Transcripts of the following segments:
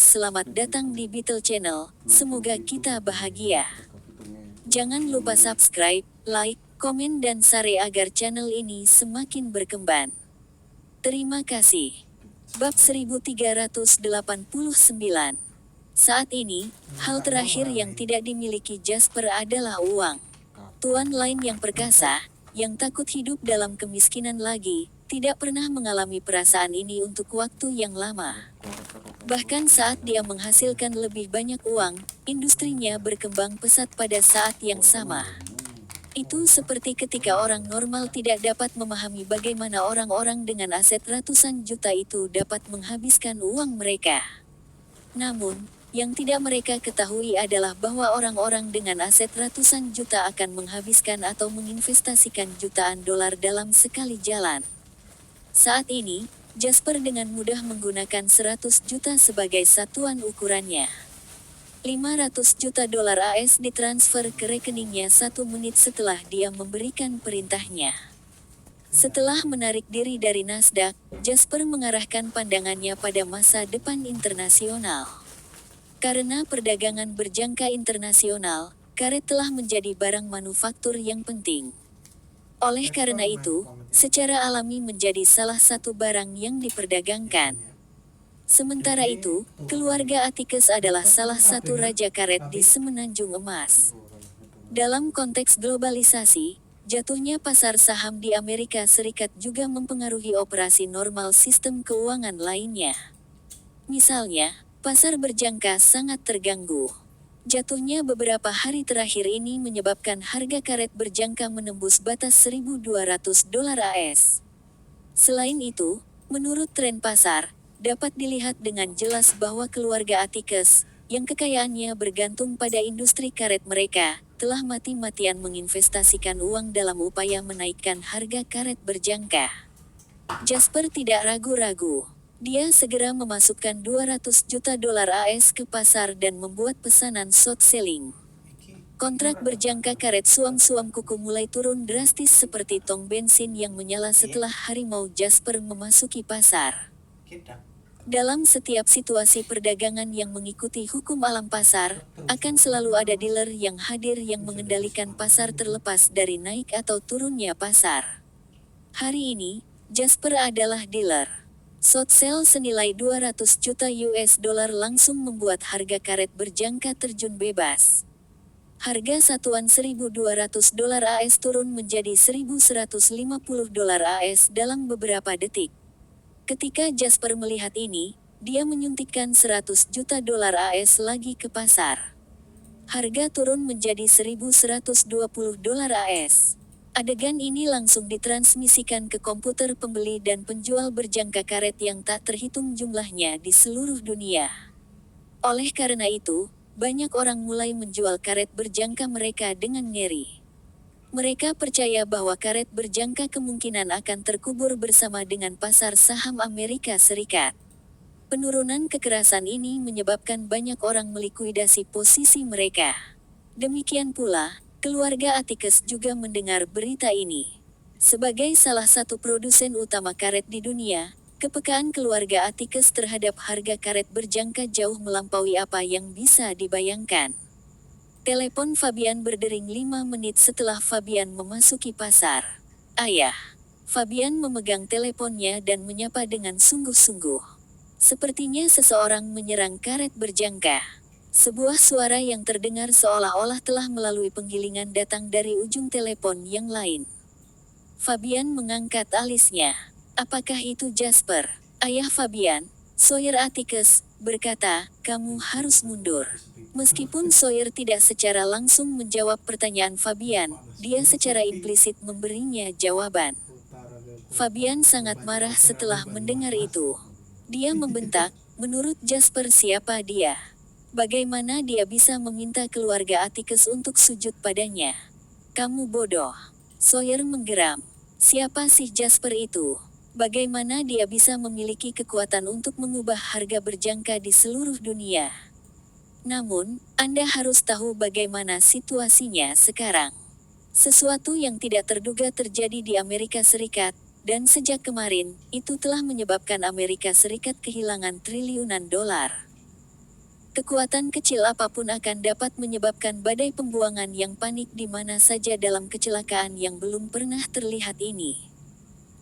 Selamat datang di Beetle Channel, semoga kita bahagia. Jangan lupa subscribe, like, komen dan share agar channel ini semakin berkembang. Terima kasih. Bab 1389. Saat ini, hal terakhir yang tidak dimiliki Jasper adalah uang. Tuan lain yang perkasa, yang takut hidup dalam kemiskinan lagi, tidak pernah mengalami perasaan ini untuk waktu yang lama. Bahkan saat dia menghasilkan lebih banyak uang, industrinya berkembang pesat pada saat yang sama. Itu seperti ketika orang normal tidak dapat memahami bagaimana orang-orang dengan aset ratusan juta itu dapat menghabiskan uang mereka. Namun, yang tidak mereka ketahui adalah bahwa orang-orang dengan aset ratusan juta akan menghabiskan atau menginvestasikan jutaan dolar dalam sekali jalan. Saat ini, Jasper dengan mudah menggunakan 100 juta sebagai satuan ukurannya. 500 juta dolar AS ditransfer ke rekeningnya 1 menit setelah dia memberikan perintahnya. Setelah menarik diri dari Nasdaq, Jasper mengarahkan pandangannya pada masa depan internasional. Karena perdagangan berjangka internasional, karet telah menjadi barang manufaktur yang penting. Oleh karena itu, secara alami menjadi salah satu barang yang diperdagangkan. Sementara itu, keluarga Atticus adalah salah satu raja karet di Semenanjung Emas. Dalam konteks globalisasi, jatuhnya pasar saham di Amerika Serikat juga mempengaruhi operasi normal sistem keuangan lainnya. Misalnya, pasar berjangka sangat terganggu. Jatuhnya beberapa hari terakhir ini menyebabkan harga karet berjangka menembus batas 1.200 dolar AS. Selain itu, menurut tren pasar, dapat dilihat dengan jelas bahwa keluarga Atticus, yang kekayaannya bergantung pada industri karet mereka, telah mati-matian menginvestasikan uang dalam upaya menaikkan harga karet berjangka. Jasper tidak ragu-ragu. Dia segera memasukkan 200 juta dolar AS ke pasar dan membuat pesanan short selling. Kontrak berjangka karet suam-suam kuku mulai turun drastis seperti tong bensin yang menyala setelah harimau Jasper memasuki pasar. Dalam setiap situasi perdagangan yang mengikuti hukum alam pasar, akan selalu ada dealer yang hadir yang mengendalikan pasar terlepas dari naik atau turunnya pasar. Hari ini, Jasper adalah dealer. Short sale senilai 200 juta US dollar langsung membuat harga karet berjangka terjun bebas. Harga satuan 1.200 dolar AS turun menjadi 1.150 dolar AS dalam beberapa detik. Ketika Jasper melihat ini, dia menyuntikkan 100 juta dolar AS lagi ke pasar. Harga turun menjadi 1.120 dolar AS. Adegan ini langsung ditransmisikan ke komputer pembeli dan penjual berjangka karet yang tak terhitung jumlahnya di seluruh dunia. Oleh karena itu, banyak orang mulai menjual karet berjangka mereka dengan ngeri. Mereka percaya bahwa karet berjangka kemungkinan akan terkubur bersama dengan pasar saham Amerika Serikat. Penurunan kekerasan ini menyebabkan banyak orang melikuidasi posisi mereka. Demikian pula, keluarga Atticus juga mendengar berita ini. Sebagai salah satu produsen utama karet di dunia, kepekaan keluarga Atticus terhadap harga karet berjangka jauh melampaui apa yang bisa dibayangkan. Telepon Fabian berdering 5 menit setelah Fabian memasuki pasar. Ayah. Fabian memegang teleponnya dan menyapa dengan sungguh-sungguh. Sepertinya seseorang menyerang karet berjangka. Sebuah suara yang terdengar seolah-olah telah melalui penggilingan datang dari ujung telepon yang lain. Fabian mengangkat alisnya. Apakah itu Jasper? Ayah Fabian, Sawyer Atticus, berkata, kamu harus mundur. Meskipun Sawyer tidak secara langsung menjawab pertanyaan Fabian, dia secara implisit memberinya jawaban. Fabian sangat marah setelah mendengar itu. Dia membentak, menurut Jasper siapa dia? Bagaimana dia bisa meminta keluarga Atticus untuk sujud padanya? Kamu bodoh. Sawyer menggeram. Siapa sih Jasper itu? Bagaimana dia bisa memiliki kekuatan untuk mengubah harga berjangka di seluruh dunia? Namun, Anda harus tahu bagaimana situasinya sekarang. Sesuatu yang tidak terduga terjadi di Amerika Serikat, dan sejak kemarin, itu telah menyebabkan Amerika Serikat kehilangan triliunan dolar. Kekuatan kecil apapun akan dapat menyebabkan badai pembuangan yang panik di mana saja dalam kecelakaan yang belum pernah terlihat ini.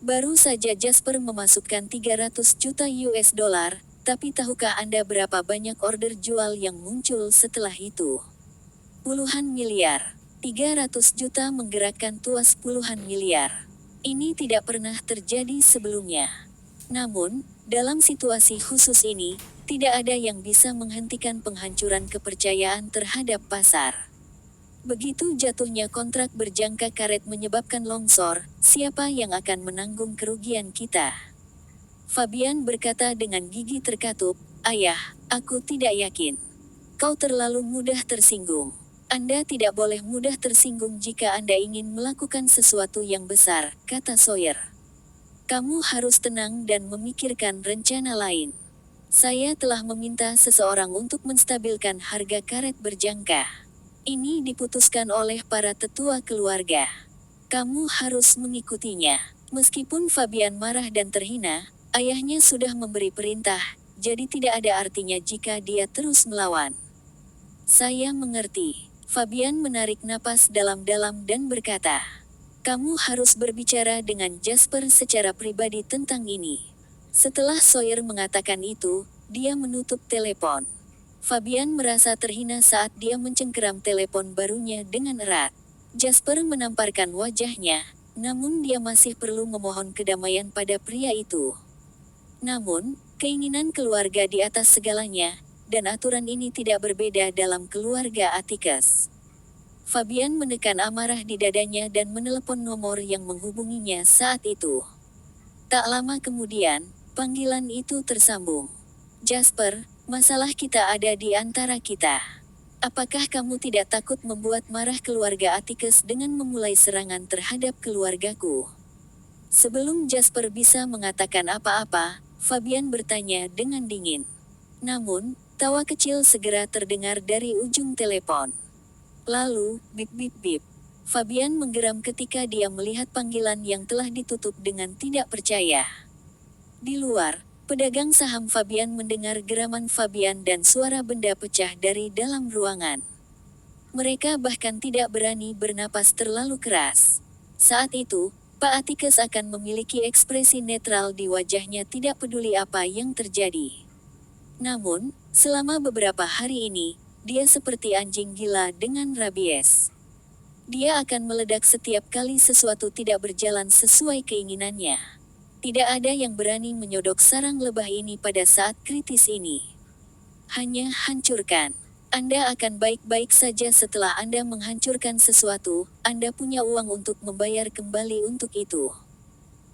Baru saja Jasper memasukkan 300 juta US dollar, tapi tahukah Anda berapa banyak order jual yang muncul setelah itu? Puluhan miliar. 300 juta menggerakkan tuas puluhan miliar. Ini tidak pernah terjadi sebelumnya. Namun, dalam situasi khusus ini, tidak ada yang bisa menghentikan penghancuran kepercayaan terhadap pasar. Begitu jatuhnya kontrak berjangka karet menyebabkan longsor, siapa yang akan menanggung kerugian kita? Fabian berkata dengan gigi terkatup, "Ayah, aku tidak yakin. Kau terlalu mudah tersinggung. Anda tidak boleh mudah tersinggung jika Anda ingin melakukan sesuatu yang besar," kata Sawyer. "Kamu harus tenang dan memikirkan rencana lain. Saya telah meminta seseorang untuk menstabilkan harga karet berjangka. Ini diputuskan oleh para tetua keluarga. Kamu harus mengikutinya." Meskipun Fabian marah dan terhina, ayahnya sudah memberi perintah, jadi tidak ada artinya jika dia terus melawan. "Saya mengerti." Fabian menarik napas dalam-dalam dan berkata, "Kamu harus berbicara dengan Jasper secara pribadi tentang ini." Setelah Sawyer mengatakan itu, dia menutup telepon. Fabian merasa terhina saat dia mencengkeram telepon barunya dengan erat. Jasper menamparkan wajahnya, namun dia masih perlu memohon kedamaian pada pria itu. Namun, keinginan keluarga di atas segalanya, dan aturan ini tidak berbeda dalam keluarga Atticus. Fabian menekan amarah di dadanya dan menelepon nomor yang menghubunginya saat itu. Tak lama kemudian, panggilan itu tersambung. "Jasper, masalah kita ada di antara kita. Apakah kamu tidak takut membuat marah keluarga Atticus dengan memulai serangan terhadap keluargaku?" Sebelum Jasper bisa mengatakan apa-apa, Fabian bertanya dengan dingin. Namun, tawa kecil segera terdengar dari ujung telepon. Lalu, bip bip bip. Fabian menggeram ketika dia melihat panggilan yang telah ditutup dengan tidak percaya. Di luar, pedagang saham Fabian mendengar geraman Fabian dan suara benda pecah dari dalam ruangan. Mereka bahkan tidak berani bernapas terlalu keras. Saat itu, Pak Atticus akan memiliki ekspresi netral di wajahnya tidak peduli apa yang terjadi. Namun, selama beberapa hari ini, dia seperti anjing gila dengan rabies. Dia akan meledak setiap kali sesuatu tidak berjalan sesuai keinginannya. Tidak ada yang berani menyodok sarang lebah ini pada saat kritis ini. Hanya hancurkan. Anda akan baik-baik saja setelah Anda menghancurkan sesuatu. Anda punya uang untuk membayar kembali untuk itu.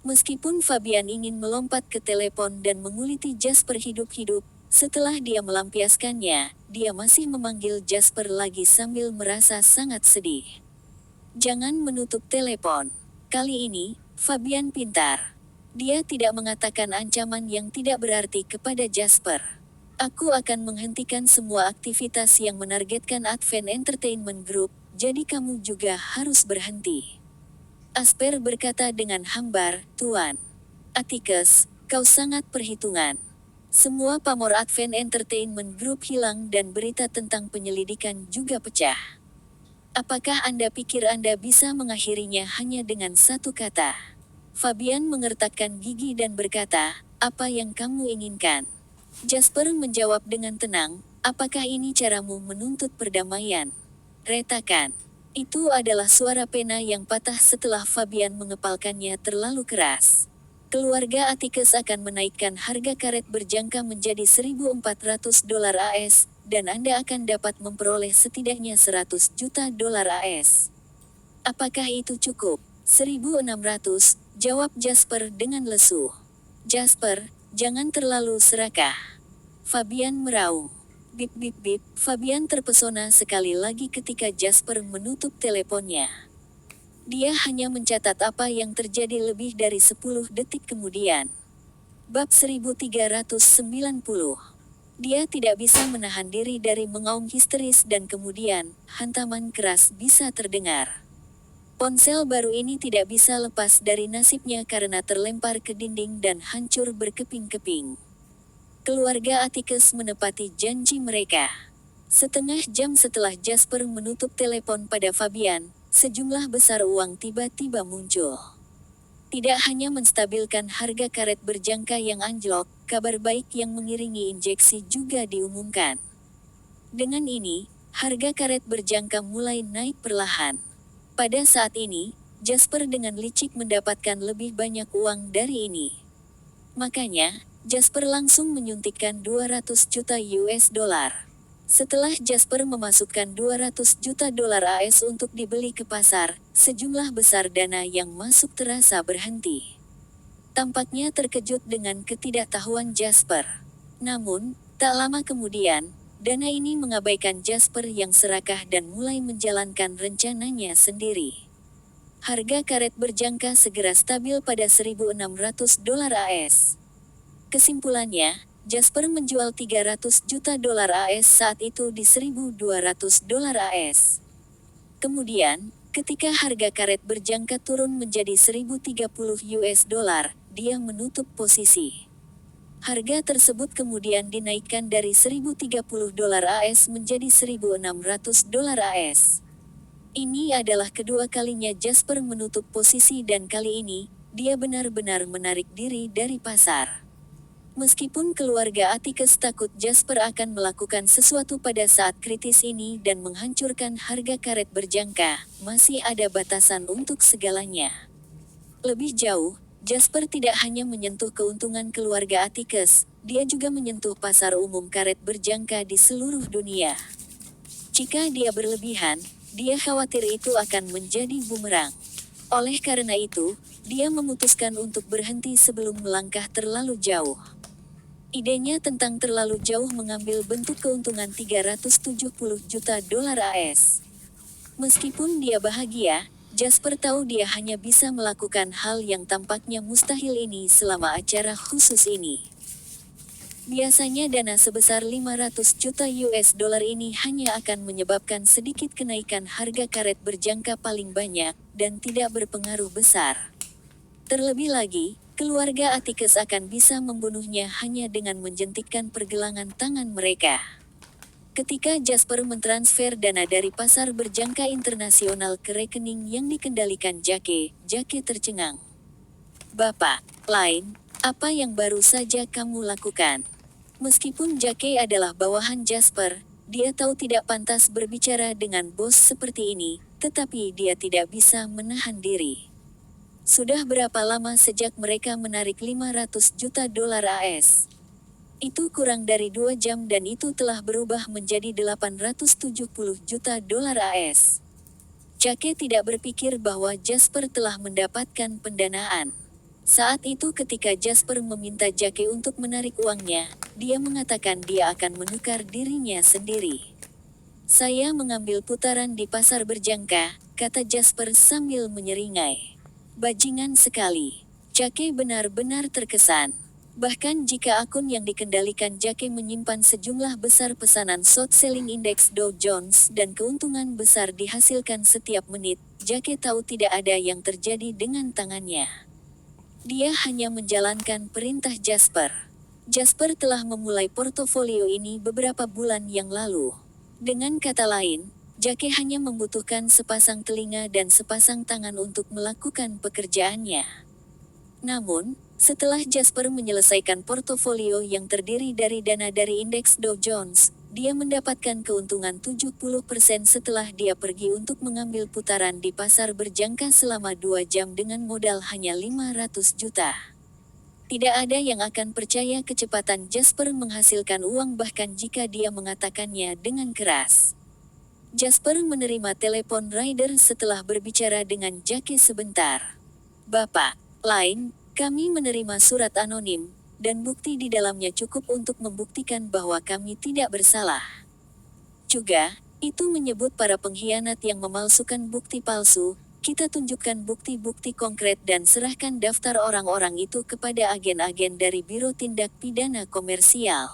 Meskipun Fabian ingin melompat ke telepon dan menguliti Jasper hidup-hidup, setelah dia melampiaskannya, dia masih memanggil Jasper lagi sambil merasa sangat sedih. "Jangan menutup telepon." Kali ini, Fabian pintar. Dia tidak mengatakan ancaman yang tidak berarti kepada Jasper. "Aku akan menghentikan semua aktivitas yang menargetkan Advent Entertainment Group, jadi kamu juga harus berhenti." Asper berkata dengan hambar, "Tuan Atticus, kau sangat perhitungan. Semua pamor Advent Entertainment Group hilang dan berita tentang penyelidikan juga pecah. Apakah Anda pikir Anda bisa mengakhirinya hanya dengan satu kata?" Fabian mengertakkan gigi dan berkata, "Apa yang kamu inginkan?" Jasper menjawab dengan tenang, "Apakah ini caramu menuntut perdamaian?" Retakan. Itu adalah suara pena yang patah setelah Fabian mengepalkannya terlalu keras. Keluarga Atticus akan menaikkan harga karet berjangka menjadi 1.400 dolar AS, dan Anda akan dapat memperoleh setidaknya 100 juta dolar AS. "Apakah itu cukup?" 1.600, jawab Jasper dengan lesu. "Jasper, jangan terlalu serakah." Fabian meraung. Bip bip bip, Fabian terpesona sekali lagi ketika Jasper menutup teleponnya. Dia hanya mencatat apa yang terjadi lebih dari 10 detik kemudian. Bab 1390. Dia tidak bisa menahan diri dari mengaum histeris dan kemudian, hantaman keras bisa terdengar. Ponsel baru ini tidak bisa lepas dari nasibnya karena terlempar ke dinding dan hancur berkeping-keping. Keluarga Atticus menepati janji mereka. Setengah jam setelah Jasper menutup telepon pada Fabian, sejumlah besar uang tiba-tiba muncul. Tidak hanya menstabilkan harga karet berjangka yang anjlok, kabar baik yang mengiringi injeksi juga diumumkan. Dengan ini, harga karet berjangka mulai naik perlahan. Pada saat ini, Jasper dengan licik mendapatkan lebih banyak uang dari ini. Makanya, Jasper langsung menyuntikkan 200 juta US dollar. Setelah Jasper memasukkan 200 juta dolar AS untuk dibeli ke pasar, sejumlah besar dana yang masuk terasa berhenti. Tampaknya terkejut dengan ketidaktahuan Jasper. Namun, tak lama kemudian, dana ini mengabaikan Jasper yang serakah dan mulai menjalankan rencananya sendiri. Harga karet berjangka segera stabil pada 1.600 dolar AS. Kesimpulannya, Jasper menjual 300 juta dolar AS saat itu di 1.200 dolar AS. Kemudian, ketika harga karet berjangka turun menjadi 1.030 US dollar, dia menutup posisi. Harga tersebut kemudian dinaikkan dari 1.030 dolar AS menjadi 1.600 dolar AS. Ini adalah kedua kalinya Jasper menutup posisi dan kali ini, dia benar-benar menarik diri dari pasar. Meskipun keluarga Atticus takut Jasper akan melakukan sesuatu pada saat kritis ini dan menghancurkan harga karet berjangka, masih ada batasan untuk segalanya. Lebih jauh, Jasper tidak hanya menyentuh keuntungan keluarga Atticus, dia juga menyentuh pasar umum karet berjangka di seluruh dunia. Jika dia berlebihan, dia khawatir itu akan menjadi bumerang. Oleh karena itu, dia memutuskan untuk berhenti sebelum melangkah terlalu jauh. Idenya tentang terlalu jauh mengambil bentuk keuntungan 370 juta dolar AS. Meskipun dia bahagia, Jasper tahu dia hanya bisa melakukan hal yang tampaknya mustahil ini selama acara khusus ini. Biasanya dana sebesar 500 juta US dollar ini hanya akan menyebabkan sedikit kenaikan harga karet berjangka paling banyak, dan tidak berpengaruh besar. Terlebih lagi, keluarga Atticus akan bisa membunuhnya hanya dengan menjentikkan pergelangan tangan mereka. Ketika Jasper mentransfer dana dari pasar berjangka internasional ke rekening yang dikendalikan Jake tercengang. "Bapak, lain, apa yang baru saja kamu lakukan?" Meskipun Jake adalah bawahan Jasper, dia tahu tidak pantas berbicara dengan bos seperti ini, tetapi dia tidak bisa menahan diri. Sudah berapa lama sejak mereka menarik 500 juta dolar AS? Itu kurang dari 2 jam dan itu telah berubah menjadi 870 juta dolar AS. Jake tidak berpikir bahwa Jasper telah mendapatkan pendanaan. Saat itu ketika Jasper meminta Jake untuk menarik uangnya, dia mengatakan dia akan menukar dirinya sendiri. "Saya mengambil putaran di pasar berjangka," kata Jasper sambil menyeringai. "Bajingan sekali." Jake benar-benar terkesan. Bahkan jika akun yang dikendalikan Jake menyimpan sejumlah besar pesanan short selling index Dow Jones dan keuntungan besar dihasilkan setiap menit, Jake tahu tidak ada yang terjadi dengan tangannya. Dia hanya menjalankan perintah Jasper. Jasper telah memulai portofolio ini beberapa bulan yang lalu. Dengan kata lain, Jake hanya membutuhkan sepasang telinga dan sepasang tangan untuk melakukan pekerjaannya. Namun, setelah Jasper menyelesaikan portofolio yang terdiri dari dana dari indeks Dow Jones, dia mendapatkan keuntungan 70% setelah dia pergi untuk mengambil putaran di pasar berjangka selama 2 jam dengan modal hanya 500 juta. Tidak ada yang akan percaya kecepatan Jasper menghasilkan uang bahkan jika dia mengatakannya dengan keras. Jasper menerima telepon rider setelah berbicara dengan Jake sebentar. "Bapak, lain, kami menerima surat anonim, dan bukti di dalamnya cukup untuk membuktikan bahwa kami tidak bersalah. Juga, itu menyebut para pengkhianat yang memalsukan bukti palsu. Kita tunjukkan bukti-bukti konkret dan serahkan daftar orang-orang itu kepada agen-agen dari Biro Tindak Pidana Komersial.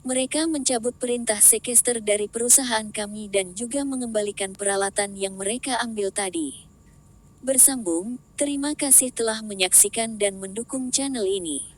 Mereka mencabut perintah sekester dari perusahaan kami dan juga mengembalikan peralatan yang mereka ambil tadi." Bersambung, terima kasih telah menyaksikan dan mendukung channel ini.